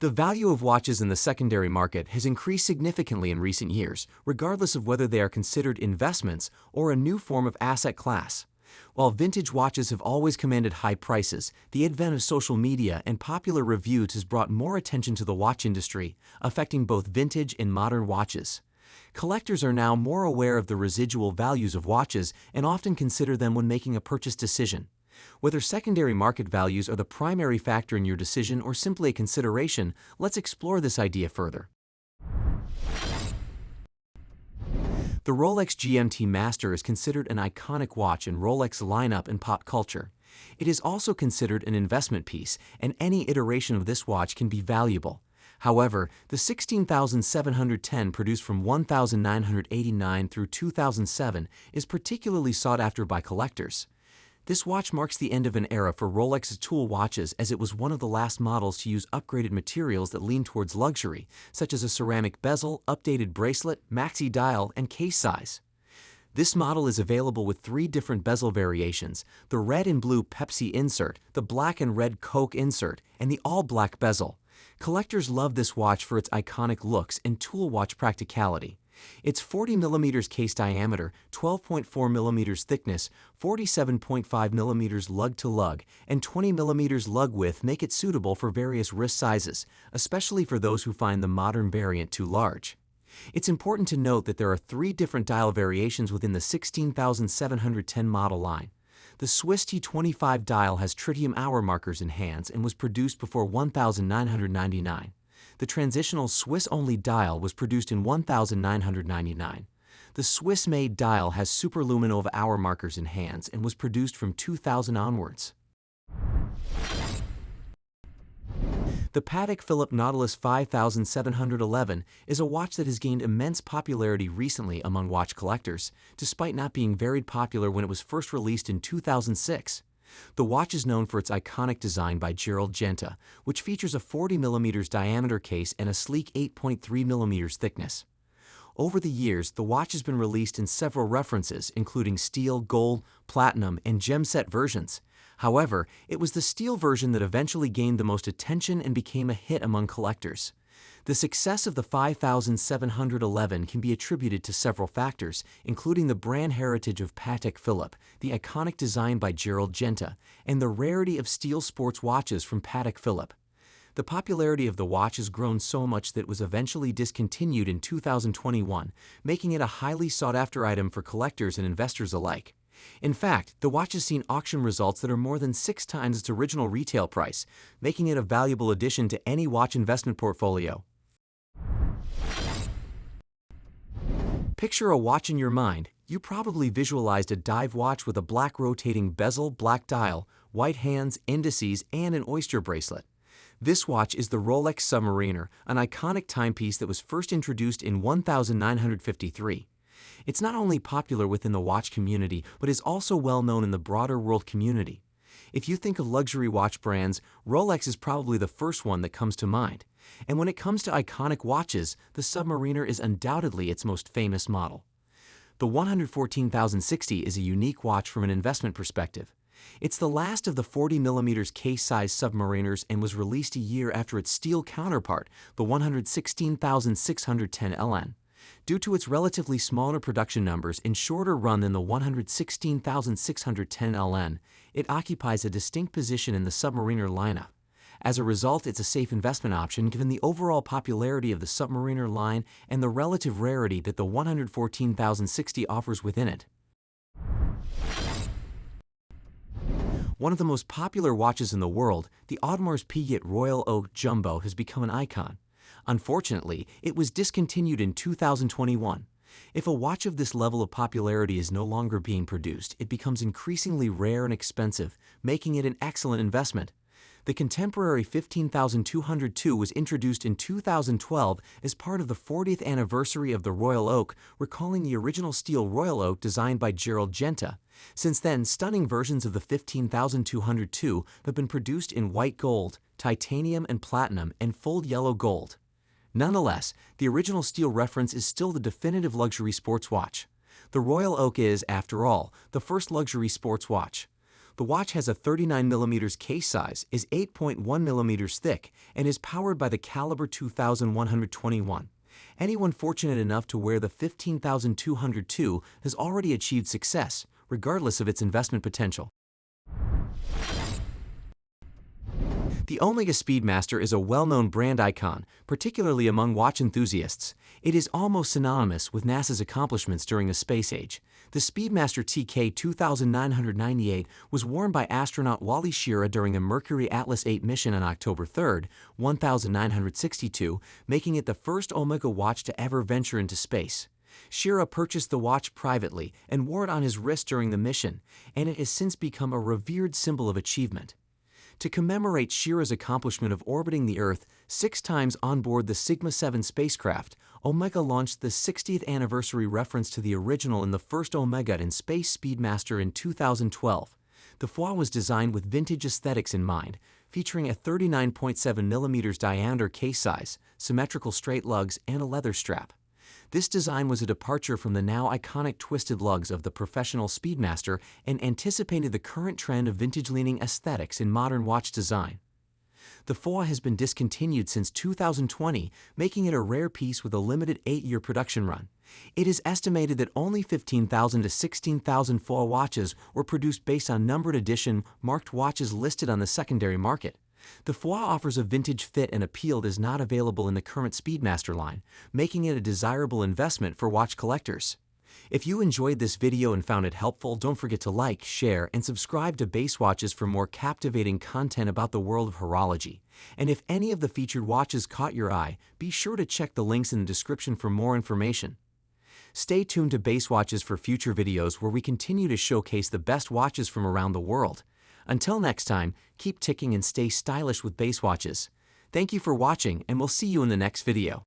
The value of watches in the secondary market has increased significantly in recent years, regardless of whether they are considered investments or a new form of asset class. While vintage watches have always commanded high prices, the advent of social media and popular reviews has brought more attention to the watch industry, affecting both vintage and modern watches. Collectors are now more aware of the residual values of watches and often consider them when making a purchase decision. Whether secondary market values are the primary factor in your decision or simply a consideration, let's explore this idea further. The Rolex GMT Master is considered an iconic watch in Rolex lineup and pop culture. It is also considered an investment piece, and any iteration of this watch can be valuable. However, the 16,710 produced from 1989 through 2007 is particularly sought after by collectors. This watch marks the end of an era for Rolex's tool watches, as it was one of the last models to use upgraded materials that lean towards luxury, such as a ceramic bezel, updated bracelet, maxi dial, and case size. This model is available with 3 different bezel variations: the red and blue Pepsi insert, the black and red Coke insert, and the all-black bezel. Collectors love this watch for its iconic looks and tool watch practicality. Its 40 mm case diameter, 12.4 mm thickness, 47.5 mm lug to lug, and 20 mm lug width make it suitable for various wrist sizes, especially for those who find the modern variant too large. It's important to note that there are 3 different dial variations within the 16,710 model line. The Swiss T25 dial has tritium hour markers in hands and was produced before 1999. The transitional Swiss-only dial was produced in 1999. The Swiss-made dial has superluminova hour markers in hands and was produced from 2000 onwards. The Patek Philippe Nautilus 5711 is a watch that has gained immense popularity recently among watch collectors, despite not being very popular when it was first released in 2006. The watch is known for its iconic design by Gerald Genta, which features a 40 mm diameter case and a sleek 8.3 mm thickness. Over the years, the watch has been released in several references, including steel, gold, platinum, and gem set versions. However, it was the steel version that eventually gained the most attention and became a hit among collectors. The success of the 5711 can be attributed to several factors, including the brand heritage of Patek Philippe, the iconic design by Gerald Genta, and the rarity of steel sports watches from Patek Philippe. The popularity of the watch has grown so much that it was eventually discontinued in 2021, making it a highly sought-after item for collectors and investors alike. In fact, the watch has seen auction results that are more than 6 times its original retail price, making it a valuable addition to any watch investment portfolio. Picture a watch in your mind. You probably visualized a dive watch with a black rotating bezel, black dial, white hands, indices, and an oyster bracelet. This watch is the Rolex Submariner, an iconic timepiece that was first introduced in 1953. It's not only popular within the watch community, but is also well known in the broader world community. If you think of luxury watch brands, Rolex is probably the first one that comes to mind. And when it comes to iconic watches, the Submariner is undoubtedly its most famous model. The 114060 is a unique watch from an investment perspective. It's the last of the 40 mm case-size Submariners and was released a year after its steel counterpart, the 116610 LN. Due to its relatively smaller production numbers and shorter run than the 116610 LN, it occupies a distinct position in the Submariner lineup. As a result, it's a safe investment option given the overall popularity of the Submariner line and the relative rarity that the 114060 offers within it. One of the most popular watches in the world, the Audemars Piguet Royal Oak Jumbo has become an icon. Unfortunately, it was discontinued in 2021. If a watch of this level of popularity is no longer being produced, it becomes increasingly rare and expensive, making it an excellent investment. The contemporary 15202 was introduced in 2012 as part of the 40th anniversary of the Royal Oak, recalling the original steel Royal Oak designed by Gerald Genta. Since then, stunning versions of the 15202 have been produced in white gold, titanium and platinum, and full yellow gold. Nonetheless, the original steel reference is still the definitive luxury sports watch. The Royal Oak is, after all, the first luxury sports watch. The The watch has a 39mm case size, is 8.1mm thick, and is powered by the caliber 2121. Anyone fortunate enough to wear the 15202 has already achieved success, regardless of its investment potential. The Omega Speedmaster is a well-known brand icon, particularly among watch enthusiasts. It is almost synonymous with NASA's accomplishments during the space age. The Speedmaster TK 2998 was worn by astronaut Wally Schirra during the Mercury Atlas 8 mission on October 3, 1962, making it the first Omega watch to ever venture into space. Schirra purchased the watch privately and wore it on his wrist during the mission, and it has since become a revered symbol of achievement. To commemorate Schirra's accomplishment of orbiting the Earth 6 times on board the Sigma 7 spacecraft, Omega launched the 60th anniversary reference to the original in the first Omega in Space Speedmaster in 2012. The FOIS was designed with vintage aesthetics in mind, featuring a 39.7mm diameter case size, symmetrical straight lugs, and a leather strap. This design was a departure from the now iconic twisted lugs of the professional Speedmaster and anticipated the current trend of vintage-leaning aesthetics in modern watch design. The FOIS has been discontinued since 2020, making it a rare piece with a limited 8-year production run. It is estimated that only 15,000 to 16,000 FOIS watches were produced based on numbered edition marked watches listed on the secondary market. The FOIS offers a vintage fit and appeal that is not available in the current Speedmaster line, making it a desirable investment for watch collectors. If you enjoyed this video and found it helpful, don't forget to like, share, and subscribe to Base Watches for more captivating content about the world of horology. And if any of the featured watches caught your eye, be sure to check the links in the description for more information. Stay tuned to Base Watches for future videos where we continue to showcase the best watches from around the world. Until next time, keep ticking and stay stylish with Base Watches. Thank you for watching, and we'll see you in the next video.